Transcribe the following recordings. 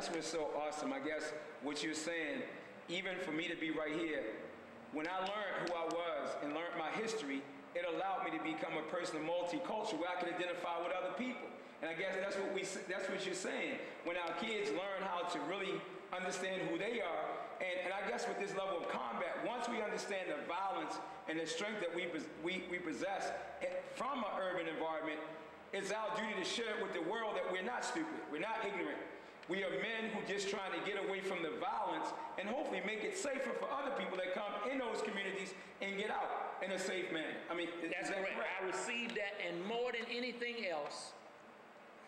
that's what's so awesome. I guess what you're saying, even for me to be right here, when I learned who I was and learned my history, it allowed me to become a person of multicultural where I could identify with other people. And I guess that's what you're saying. When our kids learn how to really understand who they are, and I guess with this level of combat, once we understand the violence and the strength that we possess from an urban environment, it's our duty to share it with the world that we're not stupid, we're not ignorant. We are men who just trying to get away from the violence and hopefully make it safer for other people that come in those communities and get out in a safe manner. I mean, that's correct. I received that, and more than anything else,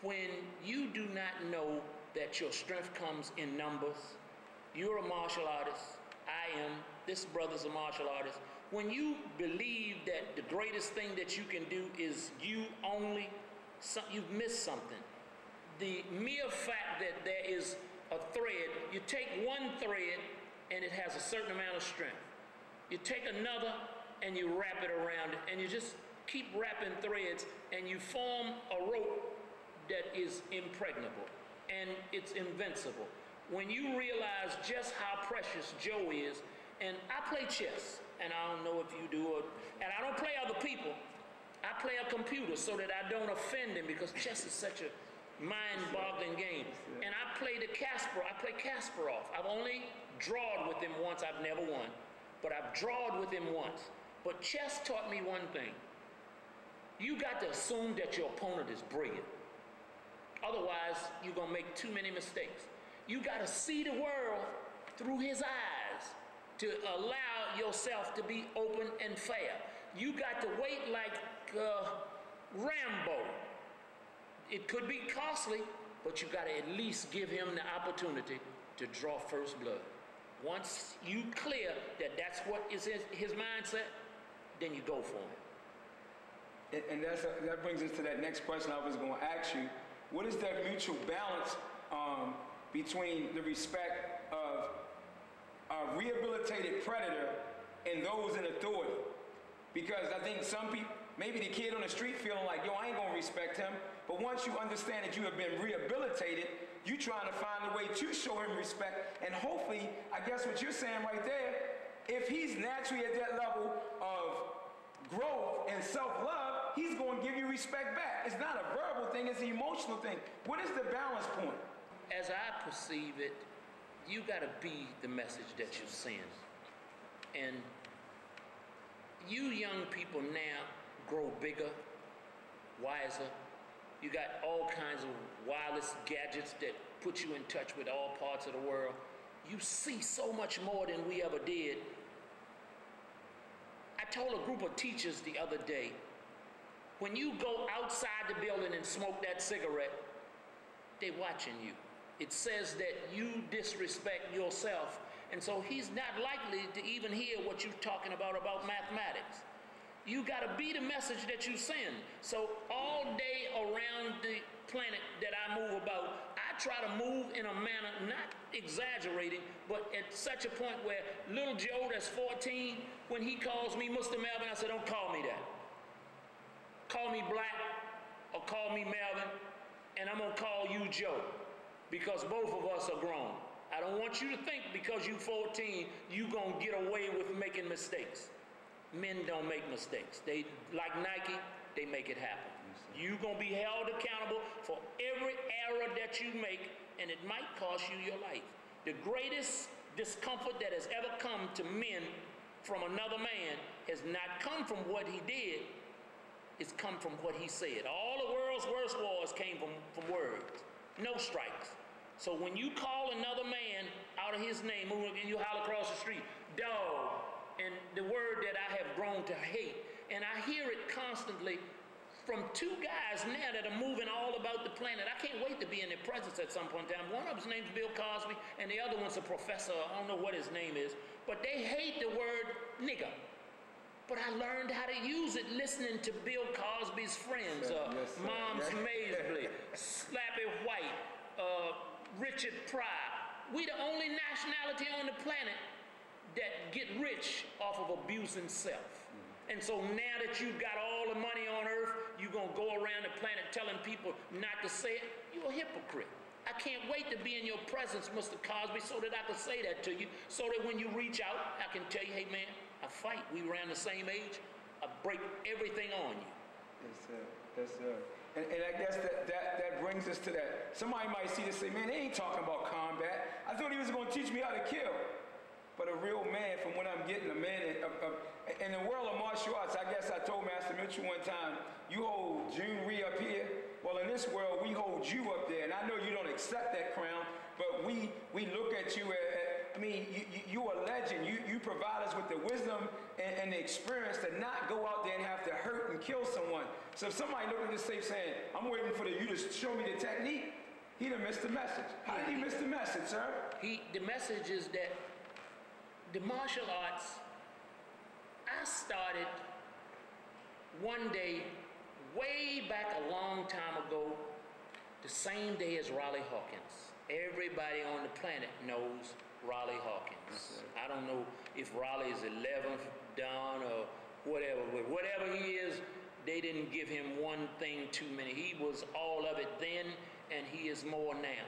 when you do not know that your strength comes in numbers, you're a martial artist, I am, this brother's a martial artist. When you believe that the greatest thing that you can do is you only, you've missed something. The mere fact that there is a thread, you take one thread and it has a certain amount of strength. You take another and you wrap it around it, and you just keep wrapping threads and you form a rope that is impregnable and it's invincible. When you realize just how precious Joe is, and I play chess, and I don't know if you do, and I don't play other people. I play a computer so that I don't offend him, because chess is such a mind-boggling game. And I play Kasparov. I've only drawed with him once. I've never won, but I've drawed with him once. But chess taught me one thing. You got to assume that your opponent is brilliant. Otherwise, you're gonna make too many mistakes. You got to see the world through his eyes to allow yourself to be open and fair. You got to wait like Rambo. It could be costly, but you got to at least give him the opportunity to draw first blood. Once you clear that that's what is his mindset, then you go for him. And that brings us to that next question I was going to ask you. What is that mutual balance between the respect of a rehabilitated predator and those in authority? Because I think some people, maybe the kid on the street feeling like, yo, I ain't gonna respect him, but once you understand that you have been rehabilitated, you trying to find a way to show him respect, and hopefully, I guess what you're saying right there, if he's naturally at that level of growth and self-love, he's going to give you respect back. It's not a verbal thing, it's an emotional thing. What is the balance point? As I perceive it, you got to be the message that you send. And you young people now grow bigger, wiser. You got all kinds of wireless gadgets that put you in touch with all parts of the world. You see so much more than we ever did. I told a group of teachers the other day, when you go outside the building and smoke that cigarette, they're watching you. It says that you disrespect yourself, and so he's not likely to even hear what you're talking about mathematics. You gotta be the message that you send. So all day around the planet that I move about, I try to move in a manner, not exaggerating, but at such a point where little Joe that's 14, when he calls me Mr. Melvin, I say, don't call me that. Call me Black or call me Melvin, and I'm gonna call you Joe, because both of us are grown. I don't want you to think because you're 14, you gonna get away with making mistakes. Men don't make mistakes. They, like Nike, they make it happen. You're gonna be held accountable for every error that you make, and it might cost you your life. The greatest discomfort that has ever come to men from another man has not come from what he did, it's come from what he said. All the world's worst wars came from words, no strikes. So when you call another man out of his name, and you holler across the street, dog, and the word that I have grown to hate, and I hear it constantly from two guys now that are moving all about the planet. I can't wait to be in their presence at some point in time. One of them's name's Bill Cosby, and the other one's a professor. I don't know what his name is, but they hate the word nigger. But I learned how to use it listening to Bill Cosby's friends, Moms Maisbley, Slappy White, Richard Pryor. We the only nationality on the planet that get rich off of abusing self. And so now that you've got all the money on earth, you're gonna go around the planet telling people not to say it, you're a hypocrite. I can't wait to be in your presence, Mr. Cosby, so that I can say that to you, so that when you reach out, I can tell you, hey man, I fight. We around the same age. I break everything on you. Yes, sir. Yes, sir. And I guess that brings us to that. Somebody might see this and say, man, they ain't talking about combat. I thought he was going to teach me how to kill. But a real man, from what I'm getting, a man in the world of martial arts, I guess I told Master Mitchell one time, you hold June Rhee up here. Well, in this world, we hold you up there. And I know you don't accept that crown, but we look at you I mean, you're a legend. You provide us with the wisdom and the experience to not go out there and have to hurt and kill someone. So if somebody look at this tape saying, I'm waiting for you to show me the technique, he done missed the message. How did he miss the message, sir? The message is that the martial arts, I started one day, way back a long time ago, the same day as Raleigh Hawkins. Everybody on the planet knows Raleigh Hawkins. I don't know if Raleigh is 11th down or whatever, but whatever he is, they didn't give him one thing too many. He was all of it then, and he is more now.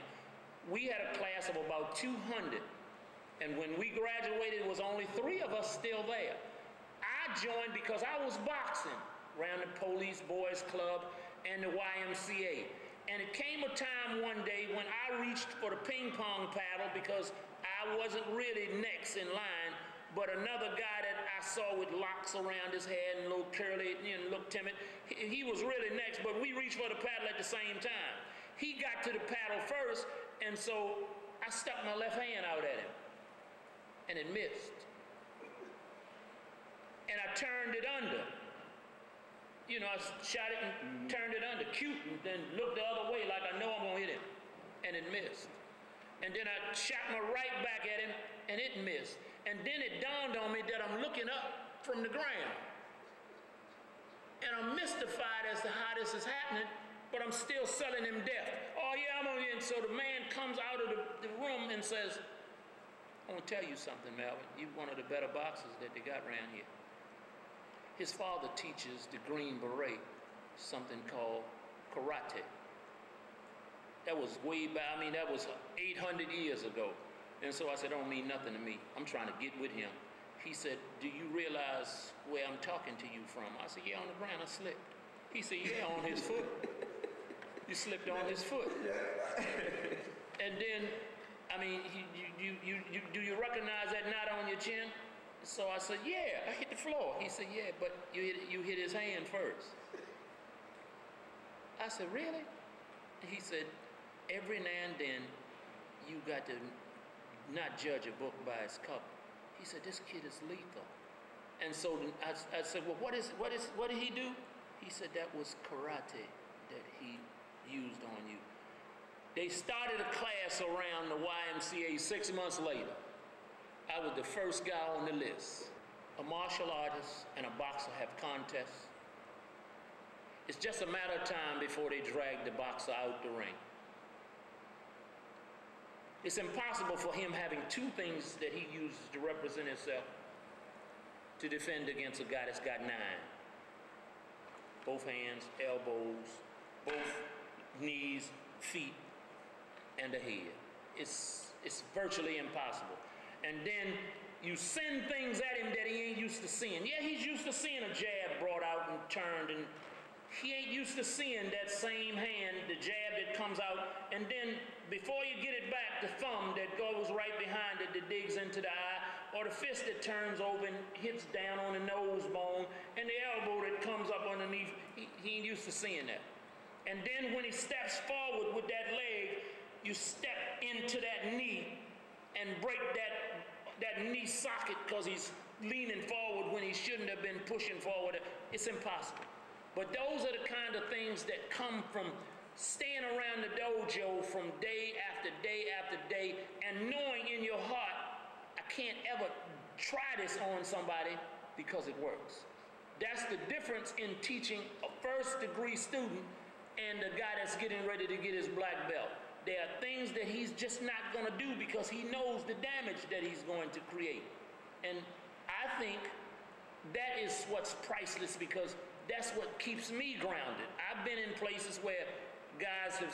We had a class of about 200, and when we graduated, it was only 3 of us still there. I joined because I was boxing around the Police Boys Club and the YMCA. And it came a time one day when I reached for the ping pong paddle because I wasn't really next in line, but another guy that I saw with locks around his head and a little curly, looked timid, he was really next, but we reached for the paddle at the same time. He got to the paddle first, and so I stuck my left hand out at him, and it missed. And I turned it under. I shot it and turned it under, cute, and then looked the other way like I know I'm gonna hit him, and it missed. And then I shot my right back at him, and it missed. And then it dawned on me that I'm looking up from the ground. And I'm mystified as to how this is happening, but I'm still selling him death. Oh yeah, I'm on here. And so the man comes out of the room and says, I'm gonna tell you something, Melvin. You're one of the better boxers that they got around here. His father teaches the Green Beret something called karate. That was way back, that was 800 years ago. And so I said, don't mean nothing to me. I'm trying to get with him. He said, do you realize where I'm talking to you from? I said, yeah, on the ground, I slipped. He said, yeah, on his foot. You slipped on his foot. And then, do you recognize that knot on your chin? So I said, yeah, I hit the floor. He said, yeah, but you hit his hand first. I said, really? He said, every now and then, you got to not judge a book by its cover. He said, this kid is lethal. And so I said, well, what did he do? He said, that was karate that he used on you. They started a class around the YMCA 6 months later. I was the first guy on the list. A martial artist and a boxer have contests. It's just a matter of time before they drag the boxer out the ring. It's impossible for him having 2 things that he uses to represent himself to defend against a guy that's got 9. Both hands, elbows, both knees, feet, and the head. It's virtually impossible. And then you send things at him that he ain't used to seeing. Yeah, he's used to seeing a jab brought out and turned, and he ain't used to seeing that same hand, the jab that comes out, and then before you get it back, the thumb that goes right behind it that digs into the eye, or the fist that turns over and hits down on the nose bone, and the elbow that comes up underneath. He ain't used to seeing that. And then when he steps forward with that leg, you step into that knee and break that knee socket because he's leaning forward when he shouldn't have been pushing forward. It's impossible. But those are the kind of things that come from staying around the dojo from day after day after day and knowing in your heart, I can't ever try this on somebody because it works. That's the difference in teaching a first-degree student and the guy that's getting ready to get his black belt. There are things that he's just not going to do because he knows the damage that he's going to create. And I think that is what's priceless because that's what keeps me grounded. I've been in places where guys have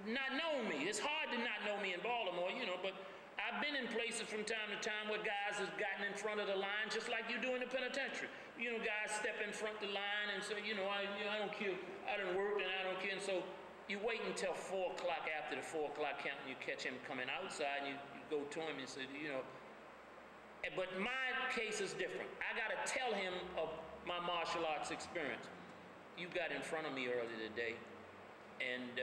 not known me. It's hard to not know me in Baltimore, you know, but I've been in places from time to time where guys have gotten in front of the line just like you do in the penitentiary. You know, guys step in front of the line and say, I don't care, I done worked and I don't care. And so you wait until 4 o'clock after the 4 o'clock count and you catch him coming outside and you go to him and say, but my case is different. I got to tell him of my martial arts experience. You got in front of me earlier today and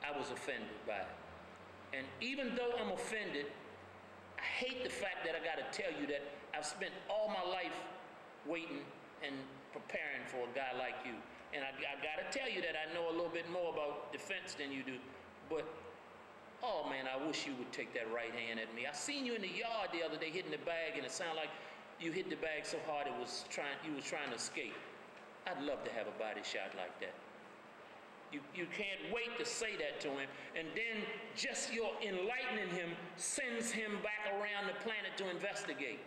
I was offended by it. And even though I'm offended, I hate the fact that I got to tell you that I've spent all my life waiting and preparing for a guy like you. And I got to tell you that I know a little bit more about defense than you do. But, oh man, I wish you would take that right hand at me. I seen you in the yard the other day hitting the bag, and it sounded like you hit the bag so hard you was trying to escape. I'd love to have a body shot like that. You can't wait to say that to him, and then just your enlightening him sends him back around the planet to investigate.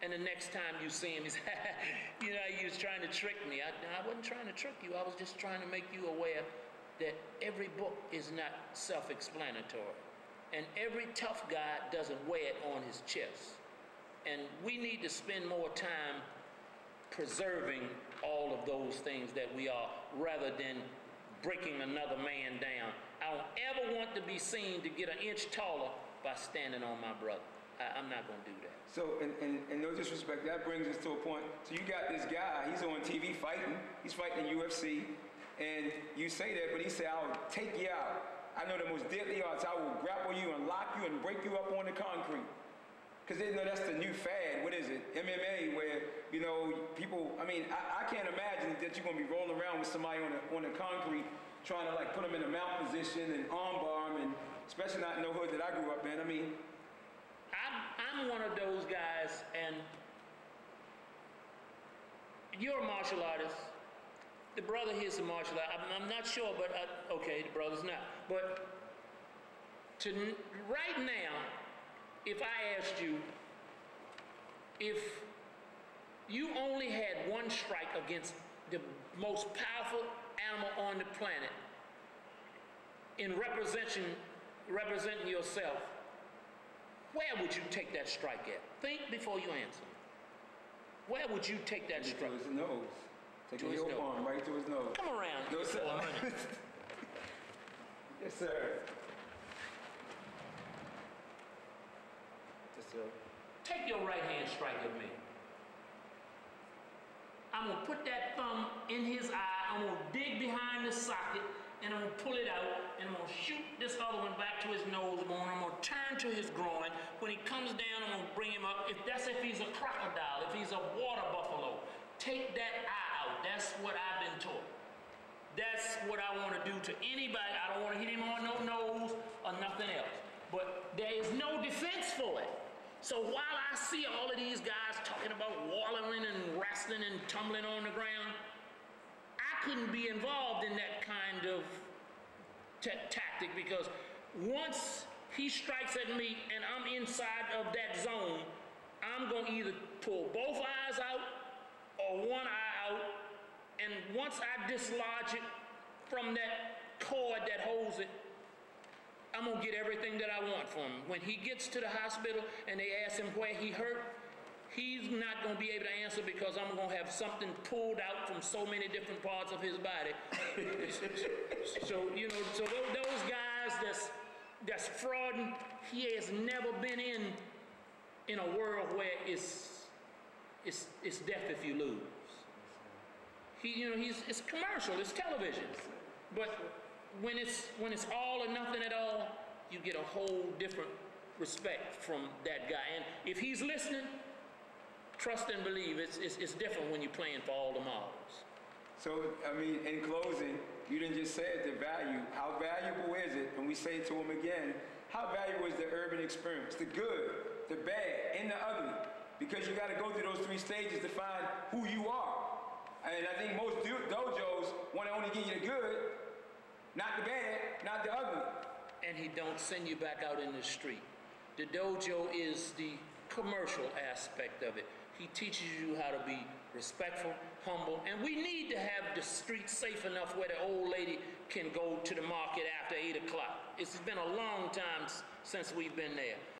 And the next time you see him, he's, he was trying to trick me. I wasn't trying to trick you. I was just trying to make you aware that every book is not self-explanatory, and every tough guy doesn't wear it on his chest. And we need to spend more time preserving all of those things that we are, rather than breaking another man down. I don't ever want to be seen to get an inch taller by standing on my brother. I'm not going to do that. So, and no disrespect, that brings us to a point. So you got this guy, he's on TV fighting. He's fighting in UFC. And you say that, but he said, I'll take you out. I know the most deadly arts. I will grapple you and lock you and break you up on the concrete. Because they know that's the new fad. What is it? MMA, where, people, I can't imagine that you're going to be rolling around with somebody on the concrete trying to, put them in a mount position and armbar them, and especially not in the hood that I grew up in. I'm one of those guys, and you're a martial artist. The brother here's a martial artist. I'm not sure, but, okay, the brother's not. But right now, if I asked you, if you only had one strike against the most powerful animal on the planet in representing yourself, where would you take that strike at? Think before you answer. Where would you take that strike? To his nose. Take a heel palm right to his nose. Come around. No, sir. Yes, sir. Take your right hand strike at me. I'm going to put that thumb in his eye. I'm going to dig behind the socket, and I'm going to pull it out, and I'm going to shoot this other one back to his nose bone. I'm going to turn to his groin. When he comes down, I'm going to bring him up. If he's a crocodile, if he's a water buffalo, take that eye out. That's what I've been taught. That's what I want to do to anybody. I don't want to hit him on no nose or nothing else. But there is no defense for it. So while I see all of these guys talking about wallowing and wrestling and tumbling on the ground, I couldn't be involved in that kind of tactic, because once he strikes at me and I'm inside of that zone, I'm going to either pull both eyes out or one eye out, and once I dislodge it from that cord that holds it, I'm going to get everything that I want from him. When he gets to the hospital and they ask him where he hurt, he's not going to be able to answer, because I'm going to have something pulled out from so many different parts of his body. So those guys that's frauding, he has never been in a world where it's death if you lose. It's commercial, it's television. But when it's all or nothing at all, you get a whole different respect from that guy. And if he's listening, trust and believe it's different when you're playing for all the marbles. So, in closing, you didn't just say it, the value. How valuable is it? And we say it to him again, how valuable is the urban experience? The good, the bad, and the ugly. Because you got to go through those 3 stages to find who you are. And I think most dojos want to only give you the good, not the bad, not the ugly. And he don't send you back out in the street. The dojo is the commercial aspect of it. He teaches you how to be respectful, humble, and we need to have the streets safe enough where the old lady can go to the market after 8 o'clock. It's been a long time since we've been there.